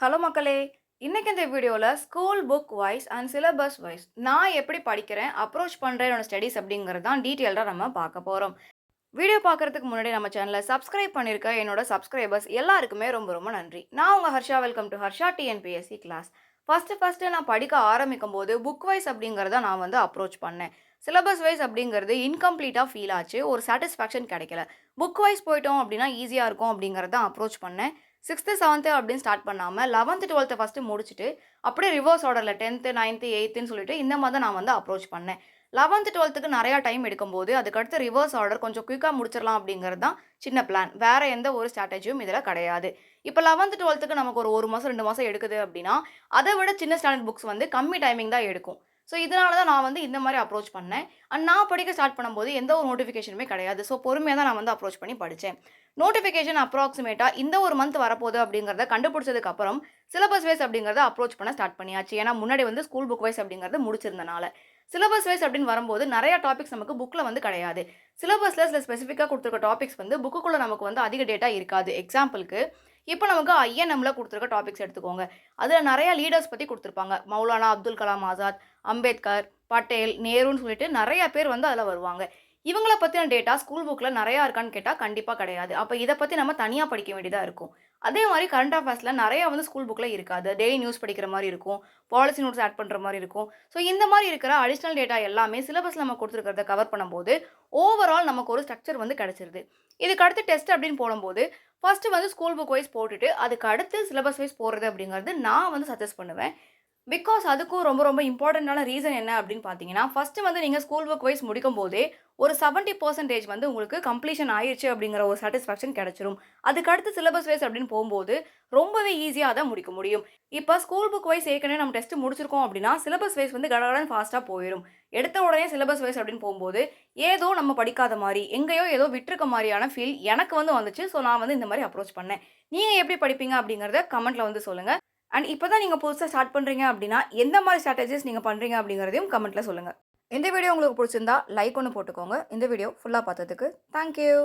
Hello மக்களே! இன்னைக்கு இந்த வீடியோல school book wise and syllabus wise நான் எப்படி படிக்கிறேன், அப்ரோச் பண்றேன் என்னோட ஸ்டடீஸ் அப்படிங்கிறது தான் டீட்டெயில்டா நம்ம பார்க்க போறோம். வீடியோ பார்க்கறதுக்கு முன்னாடி நம்ம சேனல சப்ஸ்கிரைப் பண்ணியிருக்க என்னோட சப்ஸ்கிரைபர்ஸ் எல்லாருக்குமே ரொம்ப ரொம்ப நன்றி. நான் உங்க Harsha. Welcome to Harsha TNPSC class. First நான் படிக்க ஆரம்பிக்கும்போது புக் வைஸ் அப்படிங்கிறத நான் வந்து அப்ரோச் பண்ணேன். சிலபஸ் வைஸ் அப்படிங்கிறது இன்கம்ப்ளீட்டா ஃபீல் ஆச்சு. ஒரு சாட்டிஸ்ஃபேக்ஷன் கிடைக்கல. புக் வைஸ் போயிட்டோம் அப்படின்னா ஈஸியா இருக்கும் அப்படிங்கிறத தான் அப்ரோச் பண்ணேன். 6த், 7த் அப்படின்னு ஸ்டார்ட் பண்ணாம 11th, 12th ஃபர்ஸ்ட்டு முடிச்சுட்டு, அப்படியே ரிவர்ஸ் ஆர்டர்ல 10th, 9th, 8த்ன்னு சொல்லிட்டு இந்த மாரி தான் நான் வந்து அப்ரோச் பண்ணேன். 11th, 12த்துக்கு நெறையா டைம் எடுக்கும்போது, அதுக்கடுத்து ரிவர்ஸ் ஆர்டர் கொஞ்சம் குயிக்கா முடிச்சிடலாம் அப்படிங்கிறது தான் சின்ன பிளான். வேற எந்த ஒரு ஸ்ட்ராட்டஜியும் இதுல கிடையாது. இப்ப 11th, 12த்துக்கு நமக்கு ஒரு 1 மாசம், 2 மாசம் எடுக்குது அப்படின்னா, அத விட சின்ன ஸ்டாண்டர்ட் புக்ஸ் வந்து கம்மி டைமிங் தான் எடுக்கும். ஸோ, இதனால தான் நான் வந்து இந்த மாரி அப்ரோச் பண்ணேன். அண்ட் நான் படிக்க ஸ்டார்ட் பண்ணும்போது எந்த ஒரு நோட்டிஃபிகேஷனுமே கிடையாது. ஸோ, பொறுமையா தான் நான் வந்து அப்ரோச் பண்ணி படிச்சேன். நோட்டிஃபிகேஷன் அப்ராக்ஸிமேட்டா இந்த ஒரு மந்த் வரப்போகுது அப்படிங்கிறத கண்டுபிடிச்சதுக்கு அப்புறம், சிலபஸ் வைஸ் அப்படிங்கிறத அப்ரோச் பண்ண ஸ்டார்ட் பண்ணியாச்சு. ஏன்னா, முன்னாடி வந்து ஸ்கூல் புக் வைஸ் அப்படிங்கிறத முடிச்சிருந்தனால. சிலபஸ் வைஸ் அப்படின்னு வரும்போது நெறைய டாபிக்ஸ் நமக்கு புக்ல வந்து கிடையாது. சிலபஸ்ல சில ஸ்பெசிஃபிக்கா குடுத்துருக்க டாபிக்ஸ் வந்து புக்குக்குள்ள நமக்கு வந்து அதிக டேட்டா இருக்காது. எக்ஸாம்பிள்க்கு, இப்ப நமக்கு ஐஎன்எம்ல குடுத்துருக்க டாபிக்ஸ் எடுத்துக்கோங்க. அதுல நெறைய லீடர்ஸ் பத்தி குடுத்துருப்பாங்க. மௌலானா அப்துல் கலாம் ஆசாத், அம்பேத்கர், பட்டேல், நேருன்னு சொல்லிட்டு நெறைய பேர் வந்து அதுல வருவாங்க. இவங்கள பத்தின டேட்டா ஸ்கூல் புக்ல நெறையா இருக்கான்னு கேட்டா, கண்டிப்பா கிடையாது. அப்ப இத பத்தி நம்ம தனியா படிக்க வேண்டியதா இருக்கும். அதே மாரி கரண்ட் அஃபேர்ஸ்ல நெறையா வந்து ஸ்கூல் புக்ல இருக்காது. டெய்லி நியூஸ் படிக்கிற மாரி இருக்கும். பாலிசி நோட்ஸ் ஆட் பண்ற மாரி இருக்கும். ஸோ இந்த மாரி இருக்கிற அடிஷனல் டேட்டா எல்லாமே சிலபஸ்ல நம்ம குடுத்துருக்கிறத கவர் பண்ணும்போது, ஓவரால் நமக்கு ஒரு ஸ்ட்ரக்சர் வந்து கிடைச்சிருது. இதுக்கு அடுத்து டெஸ்ட் அப்படின்னு போடும்போது, ஃபர்ஸ்ட்டு வந்து ஸ்கூல் புக் வைஸ் போட்டுட்டு, அதுக்கு அடுத்து சிலபஸ் வைஸ் போடுறது அப்படிங்கிறது நான் வந்து சஜெஸ்ட் பண்ணுவேன். பிகாஸ் அதுக்கும் ரொம்ப ரொம்ப இம்பார்ட்டன்ட்டான ரீசன் என்ன அப்படின்னு பார்த்தீங்கன்னா, ஃபர்ஸ்ட்டு வந்து நீங்க ஸ்கூல் புக் வைஸ் முடிக்கும்போதே, ஒரு 70% வந்து உங்களுக்கு கம்ப்ளீஷன் ஆயிருச்சு அப்படிங்கிற ஒரு சாட்டிஸ்ஃபேக்ஷன் கிடைச்சிரும். அதுக்கு அடுத்து சிலபஸ் வைஸ் அப்படின்னு போம்போது, ரொம்பவே ஈஸியா அத முடிக்க முடியும். இப்ப ஸ்கூல் புக் வைஸ் ஏற்கனவே நம்ம டெஸ்ட் முடிச்சிருக்கோம் அப்படின்னா, சிலபஸ் வைஸ் வந்து கடகடன்னு ஃபாஸ்ட்டா போயிரும். எடுத்த உடனே சிலபஸ் வைஸ் அப்படின்னு போம்போது, ஏதோ நம்ம படிக்காத மாரி, எங்கேயோ ஏதோ விட்டுருக்க மாரியான ஃபீல் எனக்கு வந்து வந்துச்சு. ஸோ நான் வந்து இந்த மாரி அப்ரோச் பண்ணேன். நீங்க எப்படி படிப்பீங்க அப்படிங்கிறத கமெண்ட்ல வந்து சொல்லுங்க. அண்ட் இப்ப தான் நீங்க புதுசா ஸ்டார்ட் பண்றீங்க அப்டின்னா, எந்த மாரி ஸ்ட்ராட்டஜிஸ் நீங்க பண்றீங்க அப்டிங்கிறதையும் கமெண்ட்ல சொல்லுங்க. இந்த வீடியோ உங்களுக்கு புடிச்சிருந்தா லைக் ஒண்ணு போட்டுக்கோங்க. இந்த வீடியோ ஃபுல்லா பார்த்ததுக்கு தேங்க் யூ.